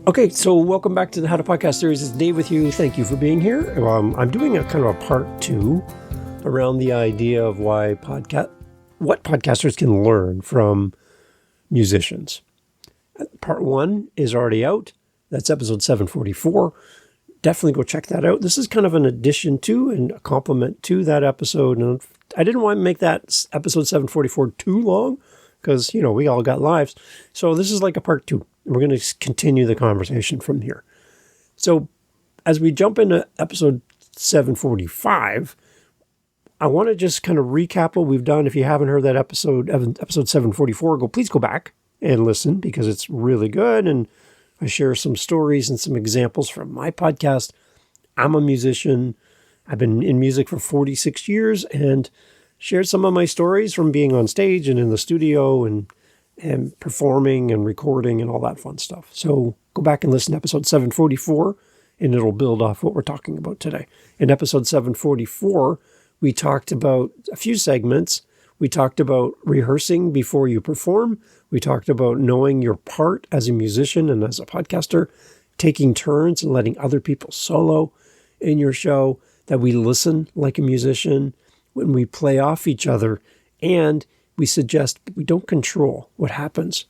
Okay, so welcome back to the How to Podcast series. It's Dave with you. Thank you for being here. I'm doing a kind of a part 2 around the idea of what podcasters can learn from musicians. Part 1 is already out. That's episode 744. Definitely go check that out. This is kind of an addition to and a complement to that episode. And I didn't want to make that episode 744 too long because, we all got lives. So this is like a part 2. We're going to continue the conversation from here. So as we jump into episode 745, I want to just kind of recap what we've done. If you haven't heard that episode 744, please go back and listen because it's really good. And I share some stories and some examples from my podcast. I'm a musician. I've been in music for 46 years and shared some of my stories from being on stage and in the studio and performing and recording and all that fun stuff. So go back and listen to episode 744 and it'll build off what we're talking about today. In episode 744, we talked about a few segments. We talked about rehearsing before you perform. We talked about knowing your part as a musician and as a podcaster, taking turns and letting other people solo in your show, that we listen like a musician when we play off each other, and we suggest we don't control what happens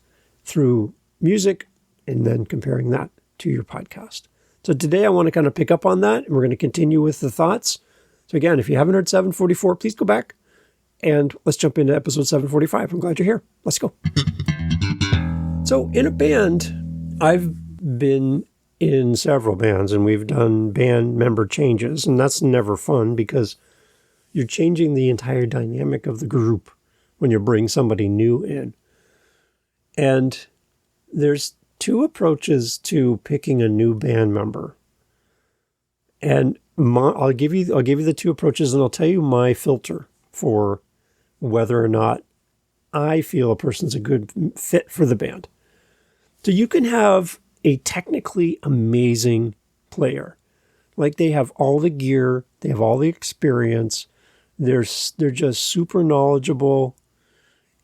through music and then comparing that to your podcast. So today I want to kind of pick up on that and we're going to continue with the thoughts. So again, if you haven't heard 744, please go back and let's jump into episode 745. I'm glad you're here. Let's go. So in a band, I've been in several bands and we've done band member changes, and that's never fun because you're changing the entire dynamic of the group when you bring somebody new in. And there's 2 approaches to picking a new band member. And I'll give you the 2 approaches, and I'll tell you my filter for whether or not I feel a person's a good fit for the band. So you can have a technically amazing player. Like they have all the gear, they have all the experience, they're just super knowledgeable,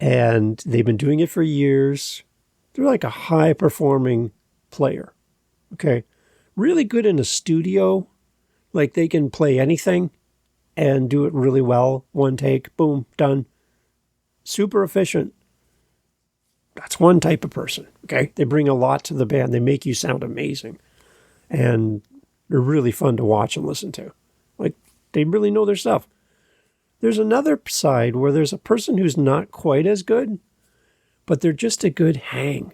and they've been doing it for years. They're like a high-performing player, okay? Really good in a studio. Like they can play anything and do it really well. One take, boom, done. Super efficient. That's one type of person, okay? They bring a lot to the band. They make you sound amazing. And they're really fun to watch and listen to. Like, they really know their stuff. There's another side where there's a person who's not quite as good, but they're just a good hang.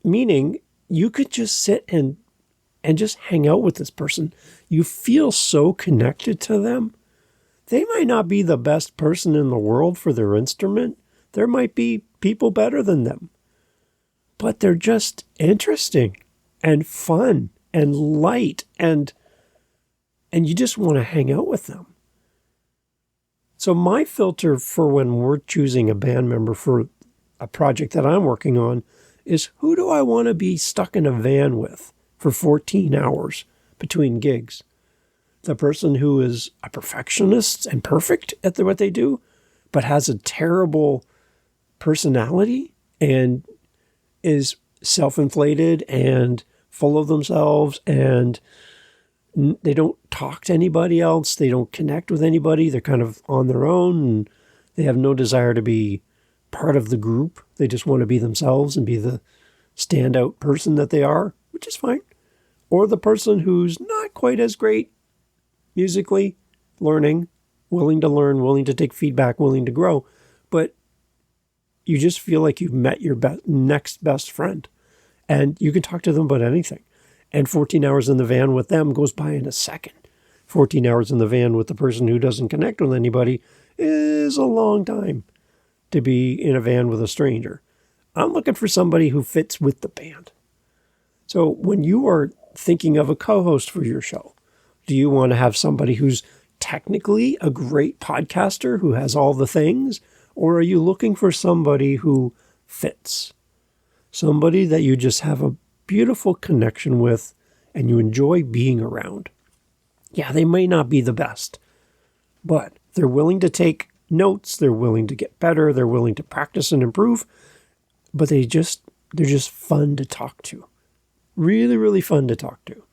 Meaning, you could just sit and just hang out with this person. You feel so connected to them. They might not be the best person in the world for their instrument. There might be people better than them. But they're just interesting and fun and light, and you just want to hang out with them. So my filter for when we're choosing a band member for a project that I'm working on is, who do I want to be stuck in a van with for 14 hours between gigs? The person who is a perfectionist and perfect at what they do, but has a terrible personality and is self-inflated and full of themselves, and they don't talk to anybody else. They don't connect with anybody. They're kind of on their own, and they have no desire to be part of the group. They just want to be themselves and be the standout person that they are, which is fine. Or the person who's not quite as great musically, learning, willing to learn, willing to take feedback, willing to grow, but you just feel like you've met your next best friend, and you can talk to them about anything. And 14 hours in the van with them goes by in a second. 14 hours in the van with the person who doesn't connect with anybody is a long time to be in a van with a stranger. I'm looking for somebody who fits with the band. So when you are thinking of a co-host for your show, do you want to have somebody who's technically a great podcaster who has all the things? Or are you looking for somebody who fits? Somebody that you just have a beautiful connection with and you enjoy being around. Yeah, they may not be the best, but they're willing to take notes, they're willing to get better, they're willing to practice and improve, but they just They're just fun to talk to. Really, really fun to talk to.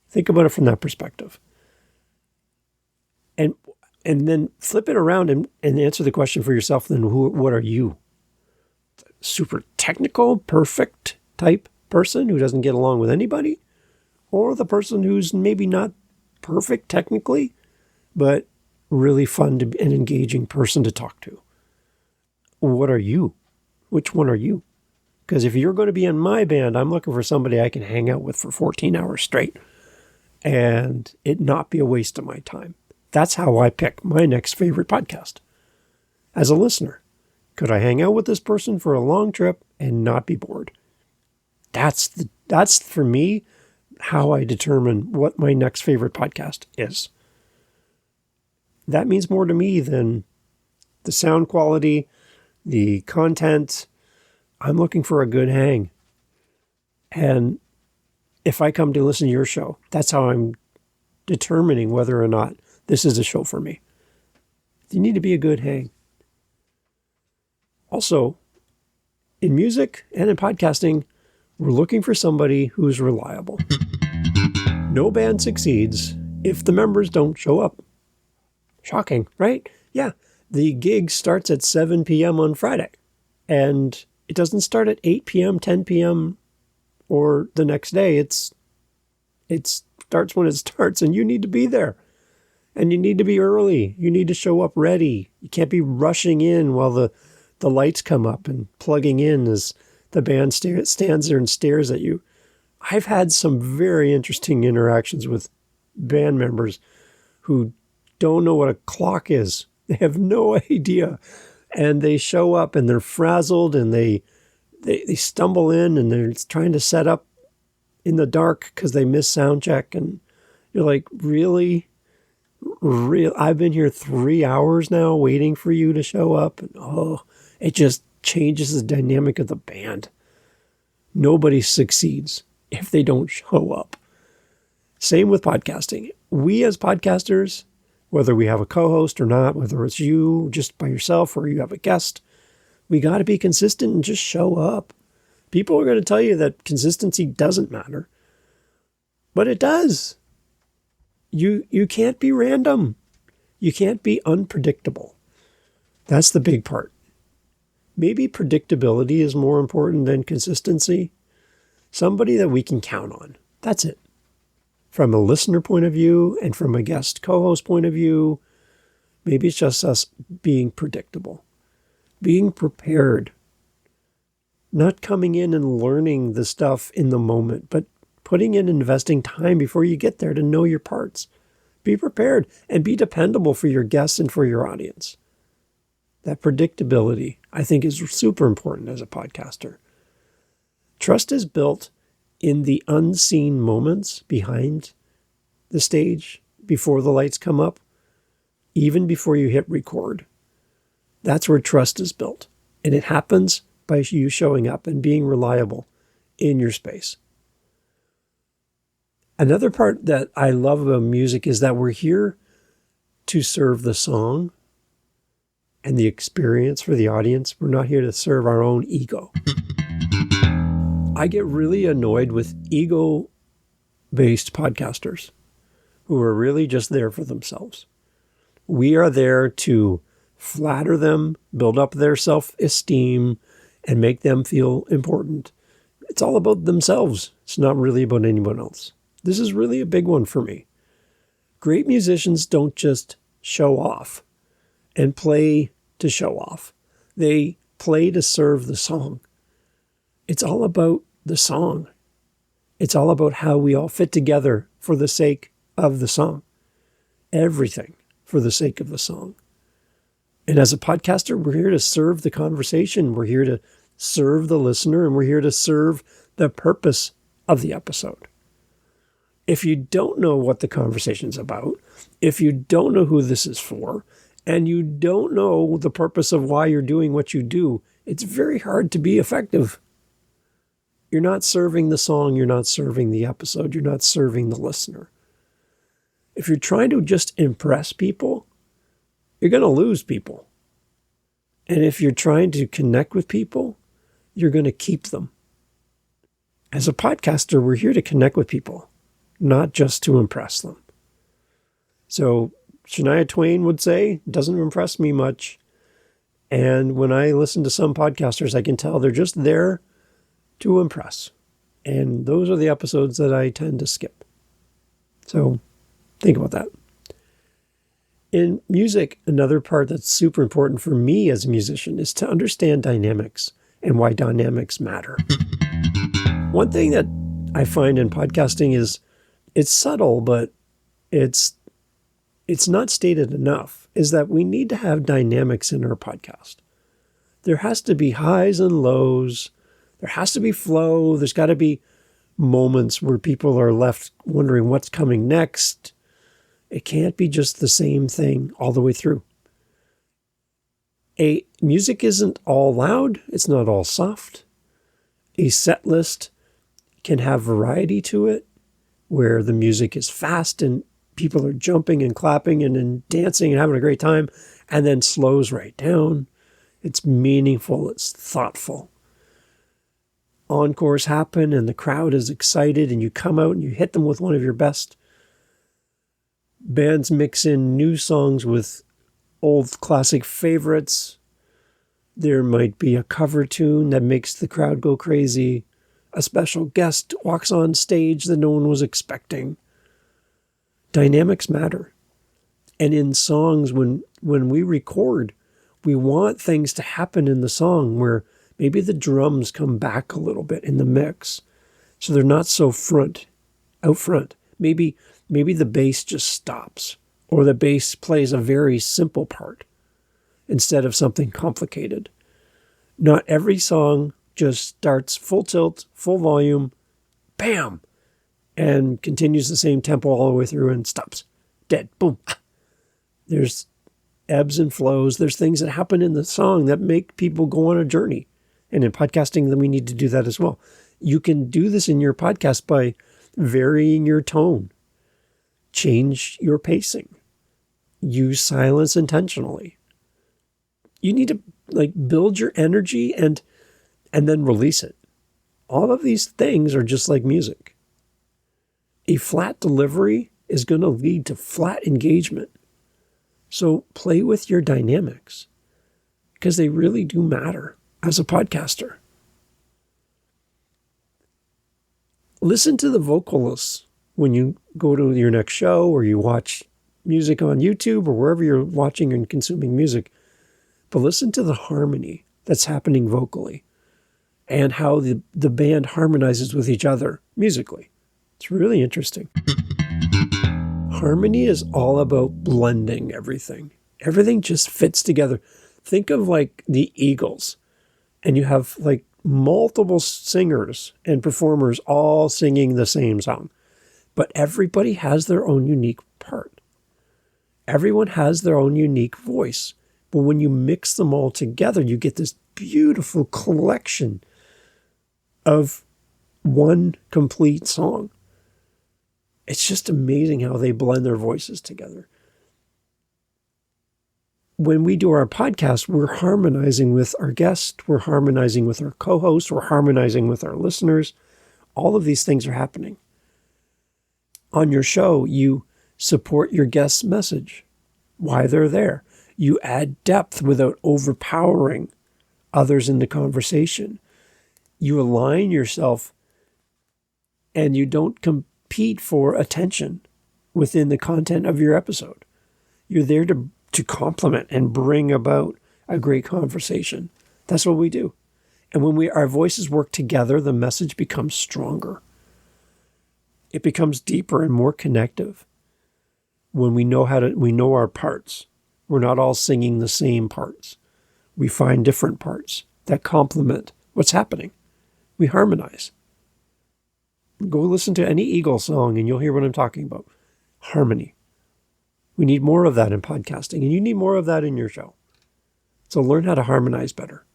Think about it from that perspective. And then flip it around and answer the question for yourself, then what are you? Super technical, perfect type person who doesn't get along with anybody? Or the person who's maybe not perfect technically, but really fun and engaging person to talk to? What are you? Which one are you? Because if you're going to be in my band, I'm looking for somebody I can hang out with for 14 hours straight and it not be a waste of my time. That's how I pick my next favorite podcast. As a listener, could I hang out with this person for a long trip and not be bored? That's for me how I determine what my next favorite podcast is. That means more to me than the sound quality, the content. I'm looking for a good hang. And if I come to listen to your show, that's how I'm determining whether or not this is a show for me. You need to be a good hang. Also, in music and in podcasting, we're looking for somebody who's reliable. No band succeeds if the members don't show up. Shocking, right? Yeah, the gig starts at 7 p.m. on Friday, and it doesn't start at 8 p.m., 10 p.m., or the next day. It starts when it starts, and you need to be there. And you need to be early. You need to show up ready. You can't be rushing in while the lights come up and plugging in as the band stands there and stares at you. I've had some very interesting interactions with band members who don't know what a clock is. They have no idea. And they show up and they're frazzled and they stumble in and they're trying to set up in the dark because they miss sound check. And you're like, really? I've been here 3 hours now waiting for you to show up. And it just changes the dynamic of the band. Nobody succeeds if they don't show up. Same with podcasting. We as podcasters, whether we have a co-host or not, whether it's you just by yourself or you have a guest, we got to be consistent and just show up. People are going to tell you that consistency doesn't matter, but it does. You can't be random. You can't be unpredictable. That's the big part. Maybe predictability is more important than consistency. Somebody that we can count on. That's it. From a listener point of view and from a guest co-host point of view, maybe it's just us being predictable, being prepared, not coming in and learning the stuff in the moment, but putting in investing time before you get there to know your parts. Be prepared and be dependable for your guests and for your audience. That predictability, I think, is super important as a podcaster. Trust is built in the unseen moments behind the stage, before the lights come up, even before you hit record. That's where trust is built. And it happens by you showing up and being reliable in your space. Another part that I love about music is that we're here to serve the song and the experience for the audience. We're not here to serve our own ego. I get really annoyed with ego-based podcasters who are really just there for themselves. We are there to flatter them, build up their self-esteem, and make them feel important. It's all about themselves. It's not really about anyone else. This is really a big one for me. Great musicians don't just show off and play to show off. They play to serve the song. It's all about the song. It's all about how we all fit together for the sake of the song. Everything for the sake of the song. And as a podcaster, we're here to serve the conversation. We're here to serve the listener, and we're here to serve the purpose of the episode. If you don't know what the conversation's about, if you don't know who this is for, and you don't know the purpose of why you're doing what you do, it's very hard to be effective. You're not serving the song, you're not serving the episode, you're not serving the listener. If you're trying to just impress people, you're going to lose people. And if you're trying to connect with people, you're going to keep them. As a podcaster, we're here to connect with people, not just to impress them. So Shania Twain would say, doesn't impress me much. And when I listen to some podcasters, I can tell they're just there to impress. And those are the episodes that I tend to skip. So think about that. In music, another part that's super important for me as a musician is to understand dynamics and why dynamics matter. One thing that I find in podcasting is it's subtle, but it's not stated enough, is that we need to have dynamics in our podcast. There has to be highs and lows. There has to be flow. There's got to be moments where people are left wondering what's coming next. It can't be just the same thing all the way through. Music isn't all loud. It's not all soft. A set list can have variety to it, where the music is fast and people are jumping and clapping and then dancing and having a great time, and then slows right down. It's meaningful. It's thoughtful. Encores happen and the crowd is excited and you come out and you hit them with one of your best. Bands mix in new songs with old classic favorites. There might be a cover tune that makes the crowd go crazy. A special guest walks on stage that no one was expecting. Dynamics matter. And in songs, when we record, we want things to happen in the song where maybe the drums come back a little bit in the mix, so they're not so out front. Maybe the bass just stops, or the bass plays a very simple part instead of something complicated. Not every song just starts full tilt, full volume, bam, and continues the same tempo all the way through and stops. Dead. Boom. There's ebbs and flows. There's things that happen in the song that make people go on a journey. And in podcasting, then we need to do that as well. You can do this in your podcast by varying your tone, change your pacing, use silence intentionally. You need to build your energy and then release it. All of these things are just like music. A flat delivery is going to lead to flat engagement. So play with your dynamics because they really do matter as a podcaster. Listen to the vocalists when you go to your next show or you watch music on YouTube or wherever you're watching and consuming music. But listen to the harmony that's happening vocally and how the band harmonizes with each other musically. It's really interesting. Harmony is all about blending everything. Everything just fits together. Think of the Eagles, and you have multiple singers and performers all singing the same song. But everybody has their own unique part. Everyone has their own unique voice. But when you mix them all together, you get this beautiful collection of one complete song. It's just amazing how they blend their voices together. When we do our podcast, we're harmonizing with our guest, we're harmonizing with our co-host, we're harmonizing with our listeners. All of these things are happening. On your show, you support your guest's message, why they're there. You add depth without overpowering others in the conversation. You align yourself and you don't compete for attention within the content of your episode. You're there to complement and bring about a great conversation. That's what we do. And when our voices work together, the message becomes stronger. It becomes deeper and more connective. When we know our parts. We're not all singing the same parts. We find different parts that complement what's happening. We harmonize. Go listen to any Eagle song and you'll hear what I'm talking about. Harmony. We need more of that in podcasting, and you need more of that in your show. So learn how to harmonize better.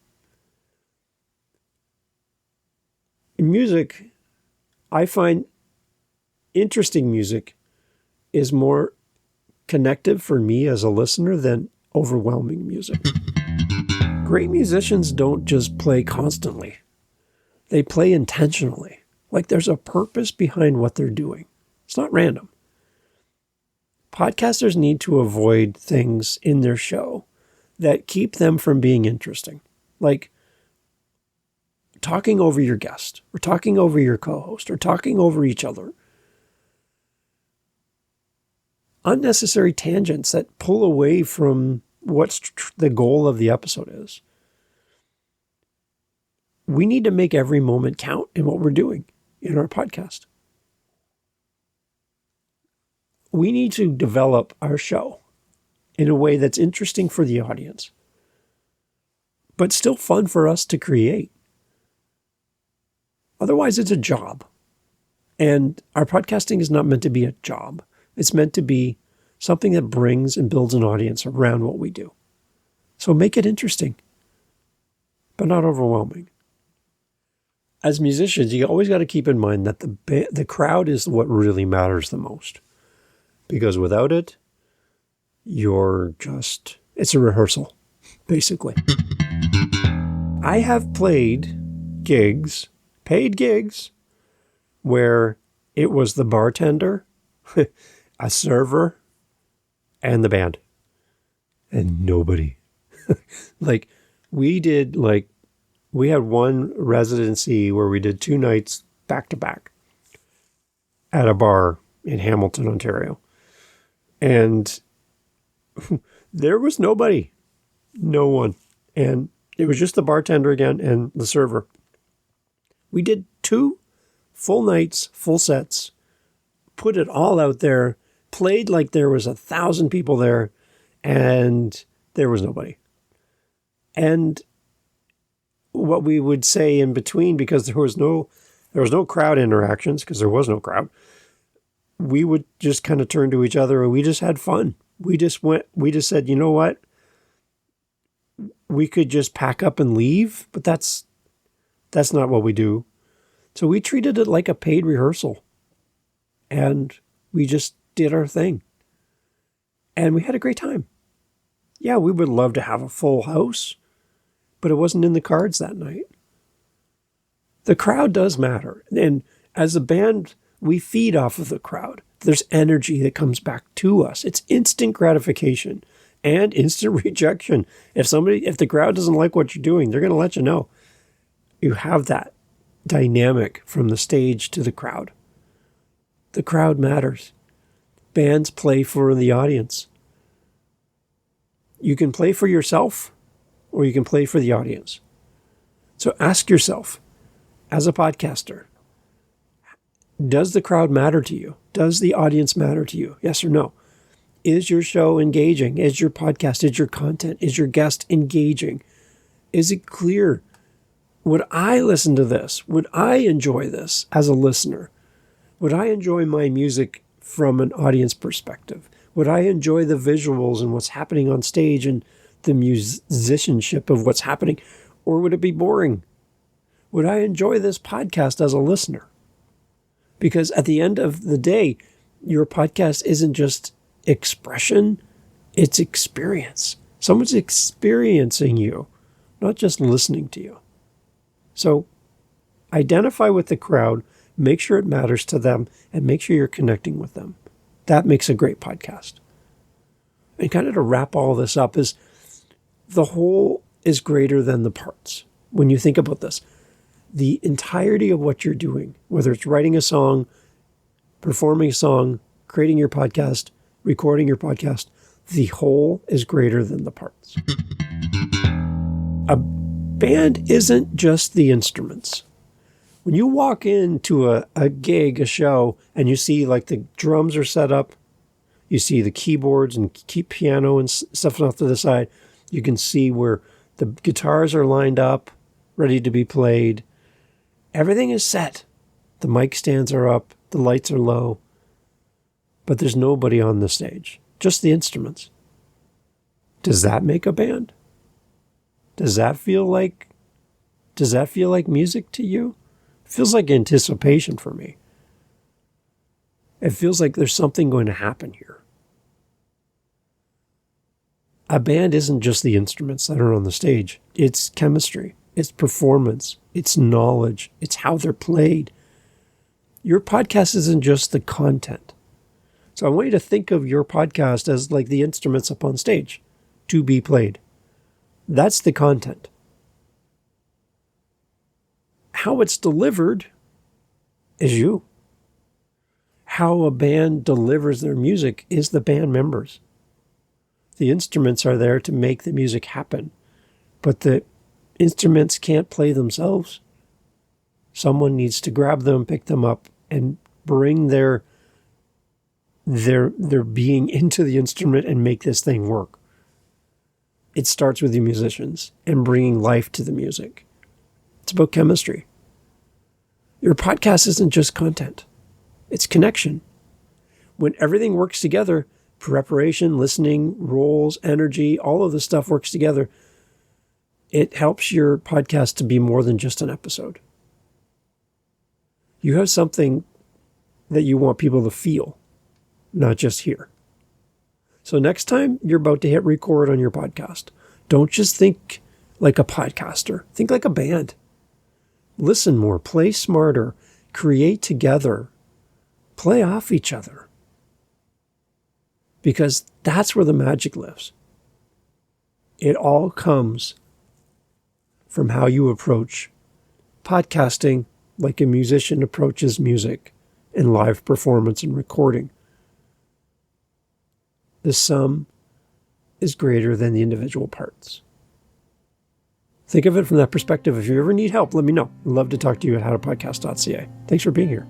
In music, I find interesting music is more connective for me as a listener than overwhelming music. Great musicians don't just play constantly. They play intentionally. Like there's a purpose behind what they're doing. It's not random. Podcasters need to avoid things in their show that keep them from being interesting. Like talking over your guest, or talking over your co-host, or talking over each other. Unnecessary tangents that pull away from what's the goal of the episode is. We need to make every moment count in what we're doing in our podcast. We need to develop our show in a way that's interesting for the audience, but still fun for us to create. Otherwise, it's a job. And our podcasting is not meant to be a job. It's meant to be something that brings and builds an audience around what we do. So make it interesting, but not overwhelming. As musicians, you always got to keep in mind that the crowd is what really matters the most. Because without it, it's a rehearsal, basically. I have played gigs, paid gigs, where it was the bartender, a server, and the band. And nobody. We had one residency where we did 2 nights back to back at a bar in Hamilton, Ontario. And there was nobody. No one. And it was just the bartender again and the server. We did 2 full nights, full sets, put it all out there, played like there was 1,000 people there, and there was nobody. And what we would say in between, because there was no crowd interactions, because there was no crowd, we would just kind of turn to each other and we just had fun. We just said, you know what? We could just pack up and leave, but that's not what we do. So we treated it like a paid rehearsal. And we just did our thing. And we had a great time. Yeah, we would love to have a full house, but it wasn't in the cards that night. The crowd does matter. And as a band, we feed off of the crowd. There's energy that comes back to us. It's instant gratification and instant rejection. If the crowd doesn't like what you're doing, they're going to let you know. You have that dynamic from the stage to the crowd. The crowd matters. Bands play for the audience. You can play for yourself or you can play for the audience. So ask yourself, as a podcaster, does the crowd matter to you? Does the audience matter to you? Yes or no? Is your show engaging? Is your podcast, is your content, is your guest engaging? Is it clear? Would I listen to this? Would I enjoy this as a listener? Would I enjoy my music from an audience perspective? Would I enjoy the visuals and what's happening on stage and the musicianship of what's happening? Or would it be boring? Would I enjoy this podcast as a listener? Because at the end of the day, your podcast isn't just expression, it's experience. Someone's experiencing you, not just listening to you. So identify with the crowd, make sure it matters to them, and make sure you're connecting with them. That makes a great podcast. And kind of to wrap all this up is the whole is greater than the parts. When you think about this, the entirety of what you're doing, whether it's writing a song, performing a song, creating your podcast, recording your podcast, the whole is greater than the parts. A band isn't just the instruments. When you walk into a gig, a show, and you see like the drums are set up, you see the keyboards and piano and stuff off to the side, you can see where the guitars are lined up, ready to be played. Everything is set. The mic stands are up, the lights are low, but there's nobody on the stage, just the instruments. Does that make a band? Does that feel like music to you? It feels like anticipation for me. It feels like there's something going to happen here. A band isn't just the instruments that are on the stage. It's chemistry. it's performance, it's knowledge, it's how they're played. Your podcast isn't just the content. So I want you to think of your podcast as like the instruments up on stage to be played. That's the content. How it's delivered is you. How a band delivers their music is the band members. The instruments are there to make the music happen, but the instruments can't play themselves. Someone needs to grab them, pick them up, and bring their being into the instrument and make this thing work. It starts with the musicians and bringing life to the music. It's about chemistry. Your podcast isn't just content. It's connection. When everything works together, preparation, listening, roles, energy, all of this stuff works together, it helps your podcast to be more than just an episode. You have something that you want people to feel, not just hear. So next time you're about to hit record on your podcast, don't just think like a podcaster. Think like a band. Listen more, play smarter, create together, play off each other. Because that's where the magic lives. It all comes from how you approach podcasting like a musician approaches music and live performance and recording. The sum is greater than the individual parts. Think of it from that perspective. If you ever need help, let me know. I'd love to talk to you at howtopodcast.ca. Thanks for being here.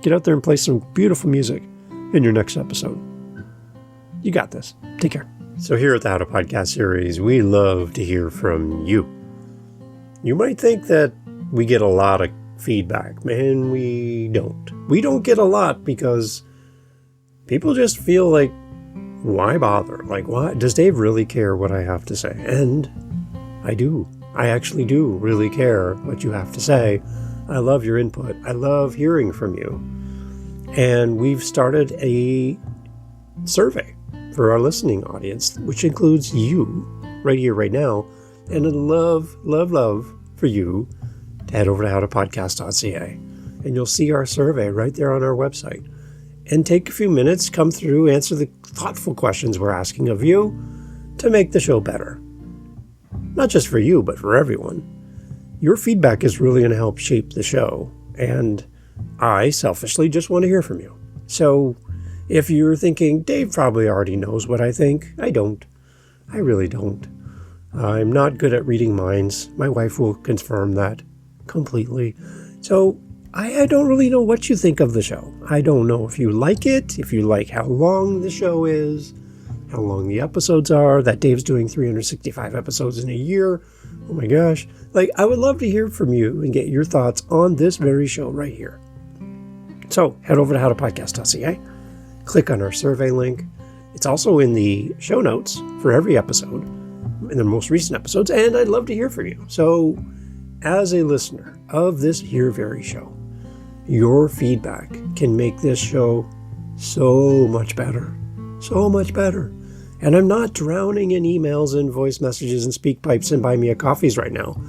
Get out there and play some beautiful music in your next episode. You got this. Take care. So here at the How to Podcast series, we love to hear from you. You might think that we get a lot of feedback. Man, we don't. We don't get a lot because people just feel like, why bother? Like, why? Does Dave really care what I have to say? And I do. I actually do really care what you have to say. I love your input. I love hearing from you. And we've started a survey for our listening audience, which includes you right here, right now. And I'd love, love, love for you to head over to howtopodcast.ca. And you'll see our survey right there on our website. And take a few minutes, come through, answer the thoughtful questions we're asking of you to make the show better. Not just for you, but for everyone. Your feedback is really going to help shape the show. And I selfishly just want to hear from you. So if you're thinking, Dave probably already knows what I think, I don't. I really don't. I'm not good at reading minds. My wife will confirm that completely. So I don't really know what you think of the show. I don't know if you like it, if you like how long the show is, how long the episodes are, that Dave's doing 365 episodes in a year. Oh my gosh. Like, I would love to hear from you and get your thoughts on this very show right here. So head over to howtopodcast.ca, click on our survey link. It's also in the show notes for every episode, in the most recent episodes, and I'd love to hear from you. So as a listener of this here very show, your feedback can make this show so much better. So much better. And I'm not drowning in emails and voice messages and speak pipes and buy me a coffees right now.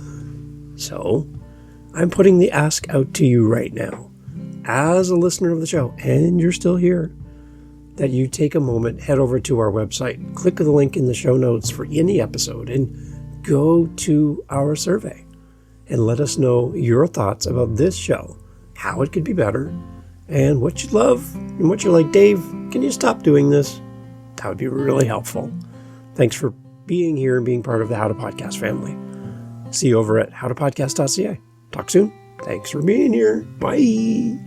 So I'm putting the ask out to you right now, as a listener of the show, and you're still here, that you take a moment, head over to our website, click the link in the show notes for any episode, and go to our survey and let us know your thoughts about this show, how it could be better, and what you love and what you're like, Dave, can you stop doing this? That would be really helpful. Thanks for being here and being part of the How to Podcast family. See you over at howtopodcast.ca. Talk soon. Thanks for being here. Bye.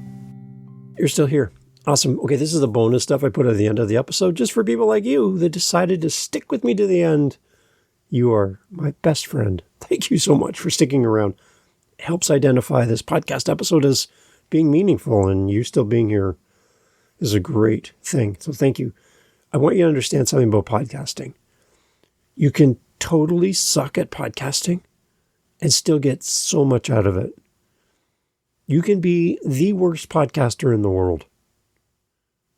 You're still here. Awesome. Okay, this is the bonus stuff I put at the end of the episode just for people like you that decided to stick with me to the end. You are my best friend. Thank you so much for sticking around. It helps identify this podcast episode as being meaningful, and you still being here is a great thing. So thank you. I want you to understand something about podcasting. You can totally suck at podcasting and still get so much out of it. You can be the worst podcaster in the world.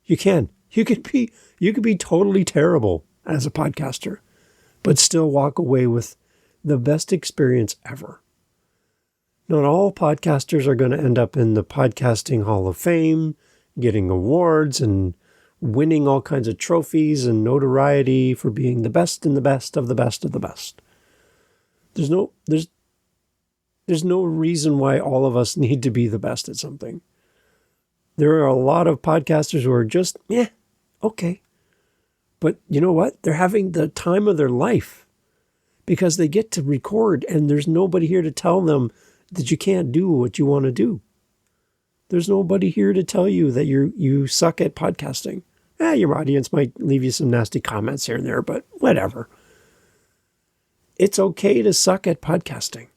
You can. You could be totally terrible as a podcaster, but still walk away with the best experience ever. Not all podcasters are going to end up in the Podcasting Hall of Fame, getting awards and winning all kinds of trophies and notoriety for being the best and the best of the best of the best. There's no reason why all of us need to be the best at something. There are a lot of podcasters who are just, okay. But you know what? They're having the time of their life because they get to record and there's nobody here to tell them that you can't do what you want to do. There's nobody here to tell you that you suck at podcasting. Your audience might leave you some nasty comments here and there, but whatever. It's okay to suck at podcasting.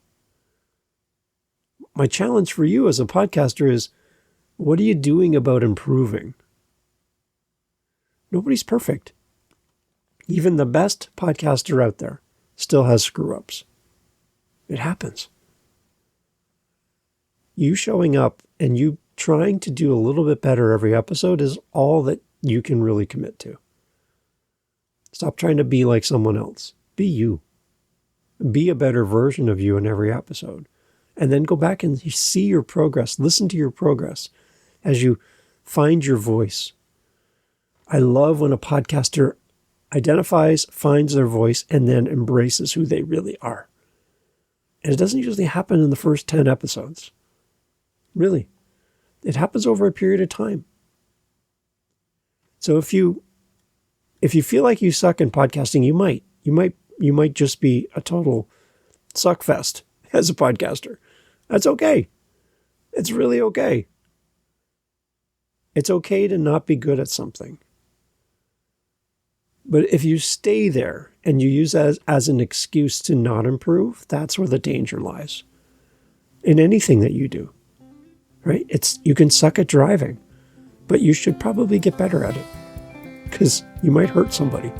My challenge for you as a podcaster is, what are you doing about improving? Nobody's perfect. Even the best podcaster out there still has screw-ups. It happens. You showing up and you trying to do a little bit better every episode is all that you can really commit to. Stop trying to be like someone else. Be you. Be a better version of you in every episode. And then go back and see your progress. Listen to your progress as you find your voice. I love when a podcaster identifies, finds their voice, and then embraces who they really are. And it doesn't usually happen in the first 10 episodes. Really. It happens over a period of time. So if you feel like you suck in podcasting, you might just be a total suckfest as a podcaster. That's okay. It's really okay. It's okay to not be good at something. But if you stay there and you use that as an excuse to not improve, that's where the danger lies. In anything that you do, right? You can suck at driving, but you should probably get better at it because you might hurt somebody.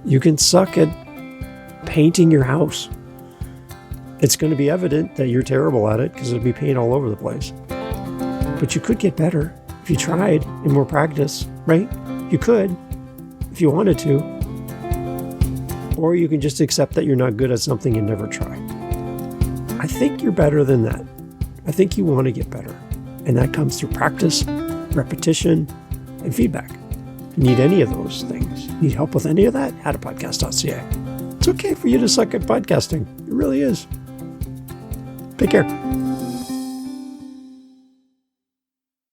You can suck at painting your house. It's going to be evident that you're terrible at it because it'll be paint all over the place. But you could get better if you tried and more practice, right? You could if you wanted to. Or you can just accept that you're not good at something and never try. I think you're better than that. I think you want to get better. And that comes through practice, repetition, and feedback. If you need any of those things, need help with any of that, howtopodcast.ca. It's okay for you to suck at podcasting. It really is. Take care.